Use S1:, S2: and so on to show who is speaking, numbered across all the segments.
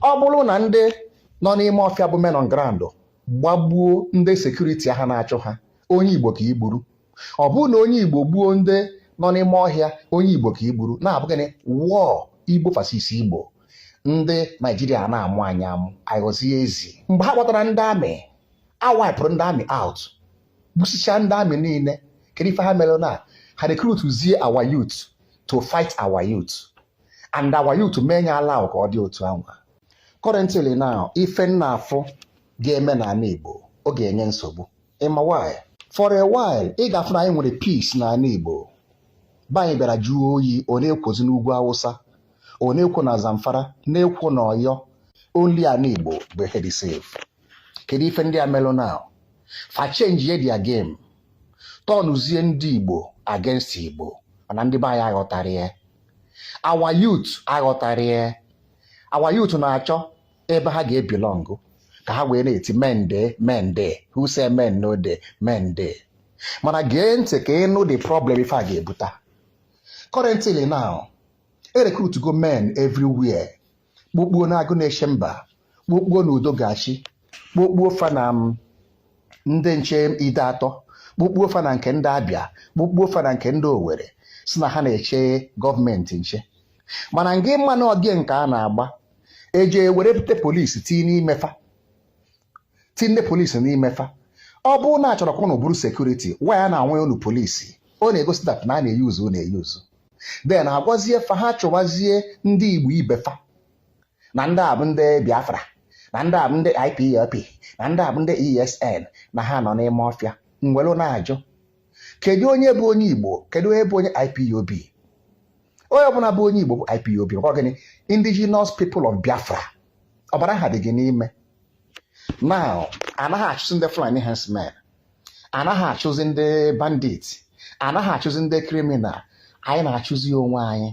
S1: ọ bụrụ na ndị nọ n'ime ọfịa bụ men on ground gbagbuo ndị sekuriti ha na-achụ ha, onye Igbo ka igburu. Ọ bụrụ na onye Igbo gbuo ndị nọ n'ime ọhịa, onye Igbo ka igburu. Na-abụ gịnị? Wọọ Igbo fasisi Igbo. Ndị Naijiria na-amụ anyị amụ, aghọzie ezi. Mgbe ha kpọtara ndị amị, awipụrụ ndị amị out, gbusichaa ndị amị niile. Kedu ife ha mere na ha recruitzie our youth to fight our youth, and our youth menye ala ka ọ dị otu ahụ. Currently now, ife nna afọ ga-eme n'ala Igbo, ọ ga-enye nsogbu. Ịma why? For a while, ị ga-afụ na anyị nwere peace n'ala Igbo. Ba anyị bịara jụọ oyi, ọ na-ekwozi n'ugwu Awụsa, ọ na-ekwo na Zamfara, na-ekwo na Ọyọ. Only ala Igbo bụ head safe. Kedu ife ndị a melụ now? Fa change their game. Tọnụzie ndị Igbo against Igbo. Mana ndị be anyị aghọtara ya. Our youth aghọtara ya. Our youth na-achọ ebe ha ga-ebelong ka ha wee na-eti men dey. Who say men no dey? Men dey. Mana gee ntị ka ịnụ the problem ife a ga-ebuta. Currently now, recruit go men everywhere. Gbogbo na-agụ na-eche mba, gbogbo na udo gachi, gbogbo fa na ndị nche ide atọ, gbogbo fa na nke ndị Abịa, gbogbo fa na nke ndị Owerri, si na ha na-eche gọọmenti nche. Mana ngị mmanụ ọgị nke a na-agba, eje were bute polisi tinye polisi n'ime fa. Ọ bụrụ na achọrọ ka unu bụrụ sekuriti, why a na-anwe unu polisi? Ọ na-egosi that na a na-eyuzu na-eyuzu. Then agwazie fa ha chọwazie ndị Igbo ibe fa, na ndị a bụ ndị Biafra, na ndị a bụ ndị IPOB, na ndị a bụ ndị ESN, na ha nọ n'ime ọfịa. Mwelu na-ajụ, kedu onye bụ onye Igbo? Kedu onye bụ onye IPOB? Onye ọbụla bụ onye Igbo bụ IPOB. Ọ gịnị? Indigenous People of Biafra. Ọbara ha dị gị n'ime. Now, anaghị achụzi ndị Fulani herdsmen, anaghị achụzi ndị bandit, anaghị achụzi ndị criminal. Anyị na-achụzi onwe anyị.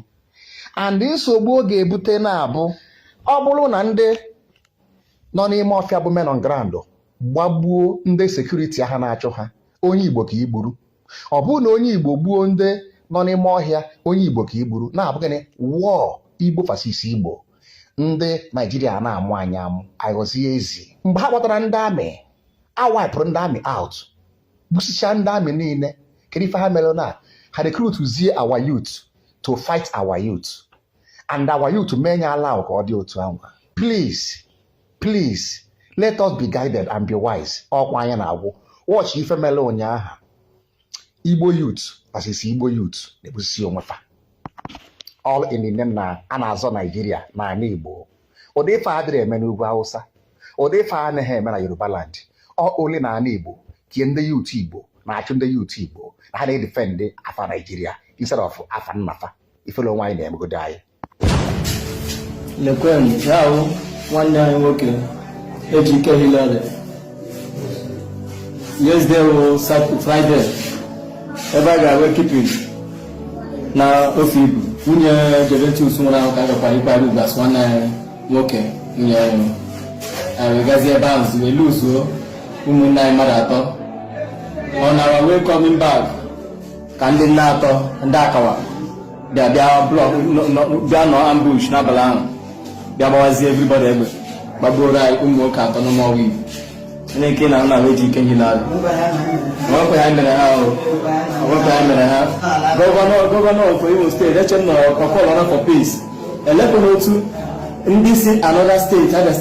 S1: And nsogbu ọ ga-ebute na-abụ, ọ bụrụ na ndị nọ n'ime ọfịa bụ men on ground gbagbuo ndị sekuriti ha na-achụ ha, onye Igbo ka igburu. Ọ bụrụ na onye Igbo gbuo ndị nọ n'ime ọhịa, onye Igbo ka igburu. Na-abụ gịnị? Wọọ Igbo fasisi Igbo. Ndị Naijiria na-amụ anyị amụ, aghọzie ezi. Mgbe ha kpọtara ndị amị, awipụrụ ndị amị out, gbusichaa ndị amị niile. Kedu ife ha mere na ha recruitzie our youth to fight our youth, and our youth menye ala ka ọ dị otu ahụ. Please, let us be guided and be wise. Ọkwa anyị na-agwụ. Watch ife mere ụnyaahụ. Igbo youth versus Igbo youth na-ebusi onwe fa. All in the name na a na-azọ Nigeria na ala Igbo. Ụdị ife adịrị eme n'ugwu Hausa, ụdị ife anaghị eme na Yoruba land. Ọ ole na ala Igbo kie ndị youth Igbo na-achụ ndị youth Igbo na ha na-edefend afa Nigeria instead of afa nnafa. Ifele onwe anyị na-emegodo anyị.
S2: Lekwen yawo nwanne anyị nwoke Ejike Hilary. Yesterday was Friday. Ebe a ga-awe kipin na ofe ibu. Nwunye Juventus nwere ahụ ka a gakwara ịkparị Ugas nwanne anyị nwoke nwunye anyị. Anyị gazie ebe ahụ ziwe luzuo ụmụnne anyị mmadụ atọ. On our way coming back, ka ndị nne atọ ndị Akawa bịa nọ ambush n'abalị ahụ, bịa gbawazie everybody egbe, gbagburu anyị ụmụ nwoke atọ n'ụmụọwa Igbo. Onye nke na nna Ejike Hilary. Ọgwụkwa ya mere ha. Gọvanọ of Imo steeti eche m nọ ọkọlọrọ for peace. Elepụ n'otu ndị si another state